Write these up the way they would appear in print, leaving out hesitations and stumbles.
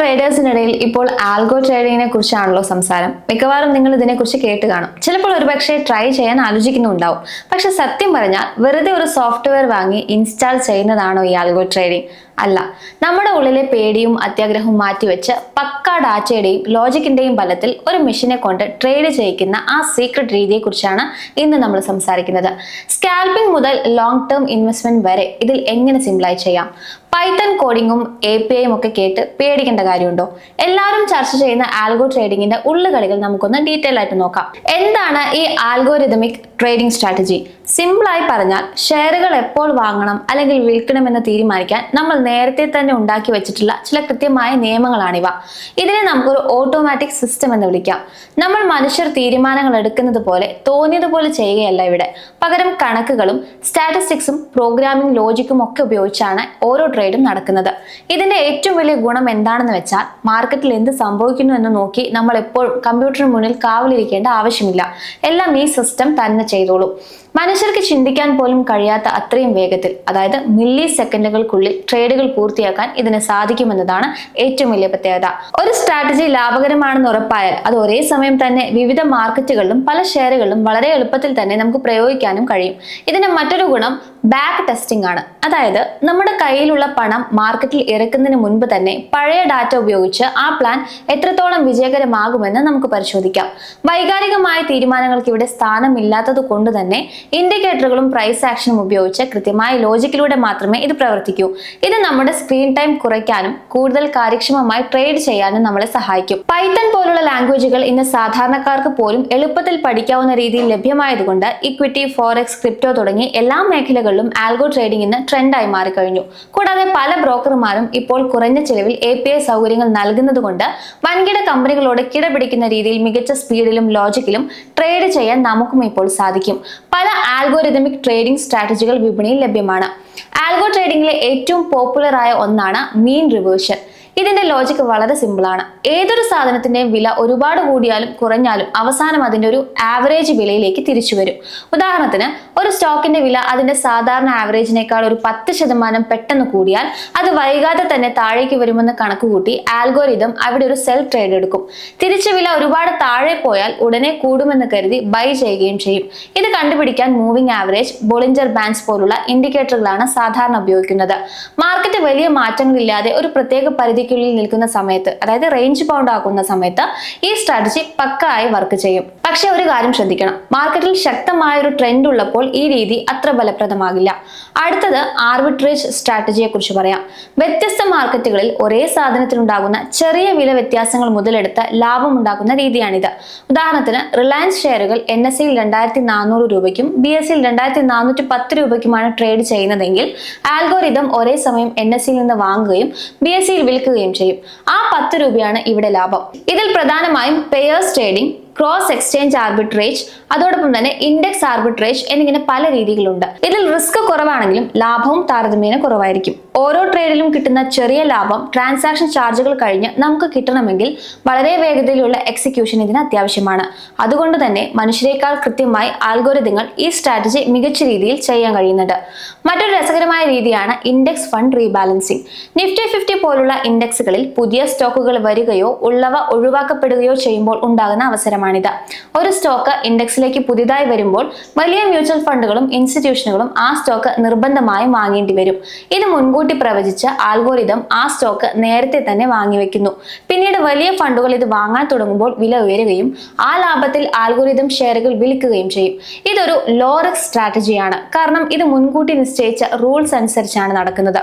ട്രേഡേഴ്സിനിടയിൽ ഇപ്പോൾ ആൽഗോ ട്രേഡിങ്ങിനെ കുറിച്ചാണല്ലോ സംസാരം. മിക്കവാറും നിങ്ങൾ ഇതിനെക്കുറിച്ച് കേട്ട് കാണും. ചിലപ്പോൾ ഒരുപക്ഷെ ട്രൈ ചെയ്യാൻ ആലോചിക്കുന്നുണ്ടാവും. പക്ഷെ സത്യം പറഞ്ഞാൽ വെറുതെ ഒരു സോഫ്റ്റ്വെയർ വാങ്ങി ഇൻസ്റ്റാൾ ചെയ്യുന്നതാണോ ഈ ആൽഗോ ട്രേഡിംഗ്? അല്ല. നമ്മുടെ ഉള്ളിലെ പേടിയും അത്യാഗ്രഹവും മാറ്റിവെച്ച് പക്ക ഡാറ്റയുടെയും ലോജിക്കിന്റെയും ബലത്തിൽ ഒരു മെഷീനെ കൊണ്ട് ട്രേഡ് ചെയ്യിക്കുന്ന ആ സീക്രട്ട് രീതിയെ കുറിച്ചാണ് ഇന്ന് നമ്മൾ സംസാരിക്കുന്നത്. സ്കാൽപ്പിംഗ് മുതൽ ലോങ് ടേം ഇൻവെസ്റ്റ്മെന്റ് വരെ ഇതിൽ എങ്ങനെ സിമ്പിളായി ചെയ്യാം? പൈത്തൺ കോഡിങ്ങും APIയും ഒക്കെ കേട്ട് പേടിക്കേണ്ട കാര്യമുണ്ടോ? എല്ലാവരും ചർച്ച ചെയ്യുന്ന ആൽഗോ ട്രേഡിങ്ങിന്റെ ഉള്ളുകളികൾ നമുക്കൊന്ന് ഡീറ്റെയിൽ ആയിട്ട് നോക്കാം. എന്താണ് ഈ ആൽഗോരിതമിക് ട്രേഡിംഗ് സ്ട്രാറ്റജി? സിമ്പിളായി പറഞ്ഞാൽ ഷെയറുകൾ എപ്പോൾ വാങ്ങണം അല്ലെങ്കിൽ വിൽക്കണമെന്ന് തീരുമാനിക്കാൻ നമ്മൾ നേരത്തെ തന്നെ ഉണ്ടാക്കി വെച്ചിട്ടുള്ള ചില കൃത്യമായ നിയമങ്ങളാണിവ. ഇതിനെ നമുക്കൊരു ഓട്ടോമാറ്റിക് സിസ്റ്റം എന്ന് വിളിക്കാം. നമ്മൾ മനുഷ്യർ തീരുമാനങ്ങൾ എടുക്കുന്നത് പോലെ തോന്നിയതുപോലെ ചെയ്യുകയല്ല ഇവിടെ. പകരം കണക്കുകളും സ്റ്റാറ്റിസ്റ്റിക്സും പ്രോഗ്രാമിംഗ് ലോജിക്കും ഒക്കെ ഉപയോഗിച്ചാണ് ഓരോ ട്രേഡും നടക്കുന്നത്. ഇതിന്റെ ഏറ്റവും വലിയ ഗുണം എന്താണെന്ന് വെച്ചാൽ മാർക്കറ്റിൽ എന്ത് സംഭവിക്കുന്നു എന്ന് നോക്കി നമ്മൾ എപ്പോഴും കമ്പ്യൂട്ടറിന് മുന്നിൽ കാവലിരിക്കേണ്ട ആവശ്യമില്ല. എല്ലാം ഈ സിസ്റ്റം തന്നെ ചെയ്തോളൂ. മനുഷ്യർക്ക് ചിന്തിക്കാൻ പോലും കഴിയാത്ത അത്രയും വേഗത്തിൽ, അതായത് മില്ലി സെക്കൻഡുകൾക്കുള്ളിൽ ട്രേഡുകൾ പൂർത്തിയാക്കാൻ ഇതിന് സാധിക്കുമെന്നതാണ് ഏറ്റവും വലിയ പ്രത്യേകത. ഒരു സ്ട്രാറ്റജി ലാഭകരമാണെന്ന് ഉറപ്പായാൽ അത് ഒരേ സമയം തന്നെ വിവിധ മാർക്കറ്റുകളിലും പല ഷെയറുകളിലും വളരെ എളുപ്പത്തിൽ തന്നെ നമുക്ക് പ്രയോഗിക്കാനും കഴിയും. ഇതിന്റെ മറ്റൊരു ഗുണം ബാക്ക് ടെസ്റ്റിംഗ് ആണ്. അതായത് നമ്മുടെ കയ്യിലുള്ള പണം മാർക്കറ്റിൽ ഇറക്കുന്നതിന് മുൻപ് തന്നെ പഴയ ഡാറ്റ ഉപയോഗിച്ച് ആ പ്ലാൻ എത്രത്തോളം വിജയകരമാകുമെന്ന് നമുക്ക് പരിശോധിക്കാം. വൈകാരികമായ തീരുമാനങ്ങൾക്ക് ഇവിടെ സ്ഥാനമില്ലാത്തത് കൊണ്ട് തന്നെ ഇൻഡിക്കേറ്ററുകളും പ്രൈസ് ആക്ഷനും ഉപയോഗിച്ച് കൃത്യമായ ലോജിക്കിലൂടെ മാത്രമേ ഇത് പ്രവർത്തിക്കൂ. ഇത് നമ്മുടെ സ്ക്രീൻ ടൈം കുറയ്ക്കാനും കൂടുതൽ കാര്യക്ഷമമായി ട്രേഡ് ചെയ്യാനും നമ്മളെ സഹായിക്കും. പൈത്തൺ പോലുള്ള ലാംഗ്വേജുകൾ ഇന്ന് സാധാരണക്കാർക്ക് പോലും എളുപ്പത്തിൽ പഠിക്കാവുന്ന രീതിയിൽ ലഭ്യമായതുകൊണ്ട് ഇക്വിറ്റി, ഫോറക്സ്, ക്രിപ്റ്റോ തുടങ്ങി എല്ലാ മേഖലകളിലും ആൽഗോ ട്രേഡിംഗ് ഇന്ന് ട്രെൻഡായി മാറിക്കഴിഞ്ഞു. കൂടാതെ പല ബ്രോക്കർമാരും ഇപ്പോൾ കുറഞ്ഞ ചിലവിൽ API സൗകര്യങ്ങൾ നൽകുന്നത് കൊണ്ട് വൻകിട കമ്പനികളോട് കിടപിടിക്കുന്ന രീതിയിൽ മികച്ച സ്പീഡിലും ലോജിക്കിലും ട്രേഡ് ചെയ്യാൻ നമുക്കും ഇപ്പോൾ സാധിക്കും. പല ആൽഗോരിതമിക് ട്രേഡിംഗ് സ്ട്രാറ്റജികൾ വിപണിയിൽ ലഭ്യമാണ്. ആൽഗോ ട്രേഡിംഗിലെ ഏറ്റവും പോപ്പുലർ ആയ ഒന്നാണ് മീൻ റിവേർഷൻ. ഇതിന്റെ ലോജിക് വളരെ സിമ്പിൾ ആണ്. ഏതൊരു സാധനത്തിന്റെയും വില ഒരുപാട് കൂടിയാലും കുറഞ്ഞാലും അവസാനം അതിന്റെ ഒരു ആവറേജ് വിലയിലേക്ക് തിരിച്ചു വരും. ഉദാഹരണത്തിന്, ഒരു സ്റ്റോക്കിന്റെ വില അതിന്റെ സാധാരണ ആവറേജിനേക്കാൾ ഒരു 10% പെട്ടെന്ന് കൂടിയാൽ അത് വൈകാതെ തന്നെ താഴേക്ക് വരുമെന്ന് കണക്കുകൂട്ടി ആൽഗോരിതം അവിടെ ഒരു സെൽ ട്രേഡ് എടുക്കും. തിരിച്ച വില ഒരുപാട് താഴെ പോയാൽ ഉടനെ കൂടുമെന്ന് കരുതി ബൈ ചെയ്യുകയും ചെയ്യും. ഇത് കണ്ടുപിടിക്കാൻ മൂവിംഗ് ആവറേജ്, ബോളിഞ്ചർ ബാൻഡ്സ് പോലുള്ള ഇൻഡിക്കേറ്ററുകളാണ് സാധാരണ ഉപയോഗിക്കുന്നത്. മാർക്കറ്റ് വലിയ മാറ്റങ്ങളില്ലാതെ ഒരു പ്രത്യേക പരിധിക്കുള്ളിൽ നിൽക്കുന്ന സമയത്ത്, അതായത് റേഞ്ച് ബൗണ്ട് ആക്കുന്ന സമയത്ത് ഈ സ്ട്രാറ്റജി പക്കായി വർക്ക് ചെയ്യും. പക്ഷെ ഒരു കാര്യം ശ്രദ്ധിക്കണം, മാർക്കറ്റിൽ ശക്തമായ ഒരു ട്രെൻഡ് ഉള്ളപ്പോൾ ഈ രീതി അത്ര ഫലപ്രദമാകില്ല. അടുത്തത് ആർബിട്രേജ് സ്ട്രാറ്റജിയെ കുറിച്ച് പറയാം. വ്യത്യസ്ത മാർക്കറ്റുകളിൽ ഒരേ സാധനത്തിനുണ്ടാകുന്ന ചെറിയ വില വ്യത്യാസങ്ങൾ മുതലെടുത്ത് ലാഭം ഉണ്ടാക്കുന്ന രീതിയാണിത്. ഉദാഹരണത്തിന്, റിലയൻസ് ഷെയറുകൾ NSE 2400 രൂപയ്ക്കും BSE 2410 രൂപയ്ക്കുമാണ് ട്രേഡ് ചെയ്യുന്നതെങ്കിൽ ആൽഗോരിതം ഒരേ സമയം NSE നിന്ന് വാങ്ങുകയും BSE വിൽക്കുകയും ചെയ്യും. ആ 10 രൂപയാണ് ഇവിടെ ലാഭം. ഇതിൽ പ്രധാനമായും pairs trading, cross exchange arbitrage, അതോടൊപ്പം തന്നെ ഇൻഡെക്സ് ആർബിട്രേജ് എന്നിങ്ങനെ പല രീതികളുണ്ട്. ഇതിൽ റിസ്ക് കുറവാണെങ്കിലും ലാഭവും താരതമ്യേന കുറവായിരിക്കും. ഓരോ ട്രേഡിലും കിട്ടുന്ന ചെറിയ ലാഭം ട്രാൻസാക്ഷൻ ചാർജുകൾ കഴിഞ്ഞ് നമുക്ക് കിട്ടണമെങ്കിൽ വളരെ വേഗതയിലുള്ള എക്സിക്യൂഷൻ ഇതിന് അത്യാവശ്യമാണ്. അതുകൊണ്ട് തന്നെ മനുഷ്യരെക്കാൾ കൃത്യമായി ആൽഗോരിതങ്ങൾ ഈ സ്ട്രാറ്റജി മികച്ച രീതിയിൽ ചെയ്യാൻ കഴിയുന്നുണ്ട്. മറ്റൊരു രസകരമായ രീതിയാണ് ഇൻഡെക്സ് ഫണ്ട് റീബാലൻസിംഗ്. നിഫ്റ്റി 50 പോലുള്ള ഇൻഡെക്സുകളിൽ പുതിയ സ്റ്റോക്കുകൾ വരികയോ ഉള്ളവ ഒഴിവാക്കപ്പെടുകയോ ചെയ്യുമ്പോൾ ഉണ്ടാകുന്ന അവസരമാണിത്. ഒരു സ്റ്റോക്ക് ഇൻഡെക്സിലേക്ക് പുതിയതായി വരുമ്പോൾ വലിയ മ്യൂച്വൽ ഫണ്ടുകളും ഇൻസ്റ്റിറ്റ്യൂഷനുകളും ആ സ്റ്റോക്ക് നിർബന്ധമായും വാങ്ങേണ്ടി വരും. ഇത് മുൻകൂട്ടി പ്രവചിച്ച് ആൽഗോരിതം ആ സ്റ്റോക്ക് നേരത്തെ തന്നെ വാങ്ങിവെക്കുന്നു. പിന്നീട് വലിയ ഫണ്ടുകൾ ഇത് വാങ്ങാൻ തുടങ്ങുമ്പോൾ വില ഉയരുകയും ആ ലാഭത്തിൽ ആൽഗോരിതം ഷെയറുകൾ വിൽക്കുകയും ചെയ്യും. ഇതൊരു ലോ റിസ്ക് സ്ട്രാറ്റജിയാണ്, കാരണം ഇത് മുൻകൂട്ടി നിശ്ചയിച്ച റൂൾസ് അനുസരിച്ചാണ് നടക്കുന്നത്.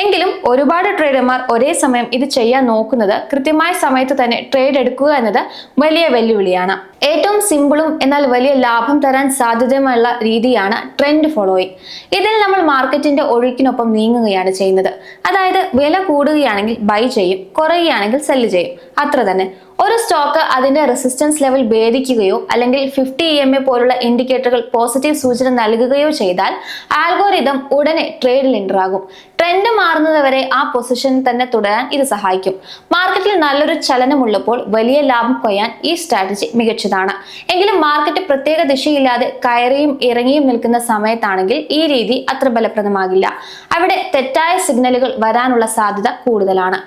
എങ്കിലും ഒരുപാട് ട്രേഡർമാർ ഒരേ സമയം ഇത് ചെയ്യാൻ നോക്കുന്നത് കൃത്യമായ സമയത്ത് തന്നെ ട്രേഡ് എടുക്കുക എന്നത് വലിയ വെല്ലുവിളിയാണ്. ഏറ്റവും സിമ്പിളും എന്നാൽ വലിയ ലാഭം തരാൻ സാധ്യതയുമുള്ള രീതിയാണ് ട്രെൻഡ് ഫോളോയിങ്. ഇതിൽ നമ്മൾ മാർക്കറ്റിന്റെ ഒഴുക്കിനൊപ്പം നീങ്ങുകയാണ് ചെയ്യുന്നത്. അതായത് വില കൂടുകയാണെങ്കിൽ ബൈ ചെയ്യും, കുറയുകയാണെങ്കിൽ സെല്ല് ചെയ്യും, അത്ര തന്നെ. ഒരു സ്റ്റോക്ക് അതിന്റെ റെസിസ്റ്റൻസ് ലെവൽ ഭേദിക്കുകയോ അല്ലെങ്കിൽ 50 EMA പോലുള്ള ഇൻഡിക്കേറ്ററുകൾ പോസിറ്റീവ് സൂചന നൽകുകയോ ചെയ്താൽ ആൽഗോരിതം ഉടനെ ട്രേഡിൽ എൻ്റർ ആകും. ട്രെൻഡ് മാറുന്നതുവരെ ആ പൊസിഷനിൽ തന്നെ തുടരാൻ ഇത് സഹായിക്കും. മാർക്കറ്റിൽ നല്ലൊരു ചലനമുള്ളപ്പോൾ വലിയ ലാഭം കൊയ്യാൻ ഈ സ്ട്രാറ്റജി മികച്ചതാണ്. എങ്കിലും മാർക്കറ്റ് പ്രത്യേക ദിശയില്ലാതെ കയറിയും ഇറങ്ങിയും നിൽക്കുന്ന സമയത്താണെങ്കിൽ ഈ രീതി അത്ര ഫലപ്രദമാകില്ല. അവിടെ തെറ്റായ സിഗ്നലുകൾ വരാനുള്ള സാധ്യത കൂടുതലാണ്.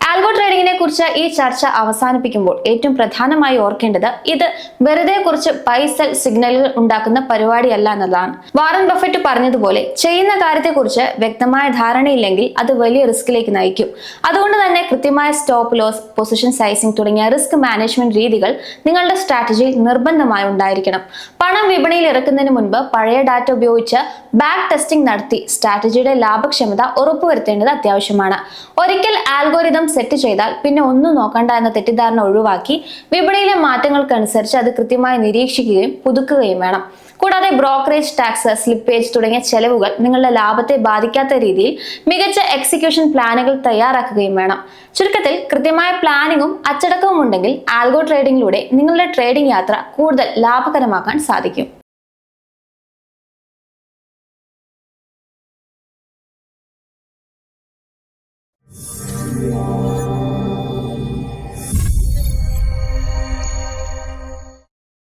ആൽഗോ ട്രേഡിങ്ങിനെ കുറിച്ച് ഈ ചർച്ച അവസാനിപ്പിക്കുമ്പോൾ ഏറ്റവും പ്രധാനമായി ഓർക്കേണ്ടത് ഇത് വെറുതെ കുറച്ച് ബൈ സെൽ സിഗ്നലുകൾ ഉണ്ടാക്കുന്ന പരിപാടിയല്ല എന്നതാണ്. വാറൻ ബഫറ്റ് പറഞ്ഞതുപോലെ ചെയ്യുന്ന കാര്യത്തെക്കുറിച്ച് വ്യക്തമായ ധാരണയില്ലെങ്കിൽ അത് വലിയ റിസ്കിലേക്ക് നയിക്കും. അതുകൊണ്ട് തന്നെ കൃത്യമായ സ്റ്റോപ്പ് ലോസ്, പൊസിഷൻ സൈസിംഗ് തുടങ്ങിയ റിസ്ക് മാനേജ്മെന്റ് രീതികൾ നിങ്ങളുടെ സ്ട്രാറ്റജിയിൽ നിർബന്ധമായി ഉണ്ടായിരിക്കണം. പണം വിപണിയിൽ ഇറക്കുന്നതിന് മുൻപ് പഴയ ഡാറ്റ ഉപയോഗിച്ച് ബാക്ക് ടെസ്റ്റിംഗ് നടത്തി സ്ട്രാറ്റജിയുടെ ലാഭക്ഷമത ഉറപ്പുവരുത്തേണ്ടത് അത്യാവശ്യമാണ്. ഒരിക്കൽ ആൽഗോരിതം സെറ്റ് ചെയ്താൽ പിന്നെ ഒന്നും നോക്കണ്ട എന്ന തെറ്റിദ്ധാരണ ഒഴിവാക്കി വിപണിയിലെ മാറ്റങ്ങൾക്കനുസരിച്ച് അത് കൃത്യമായി നിരീക്ഷിക്കുകയും പുതുക്കുകയും വേണം. കൂടാതെ ബ്രോക്കറേജ് ടാക്സ്, സ്ലിപ്പേജ് തുടങ്ങിയ ചെലവുകൾ നിങ്ങളുടെ ലാഭത്തെ ബാധിക്കാത്ത രീതിയിൽ മികച്ച എക്സിക്യൂഷൻ പ്ലാനുകൾ തയ്യാറാക്കുകയും വേണം. ചുരുക്കത്തിൽ കൃത്യമായ പ്ലാനിങ്ങും അച്ചടക്കവും ഉണ്ടെങ്കിൽ ആൽഗോ ട്രേഡിംഗിലൂടെ നിങ്ങളുടെ ട്രേഡിംഗ് യാത്ര കൂടുതൽ ലാഭകരമാക്കാൻ സാധിക്കും.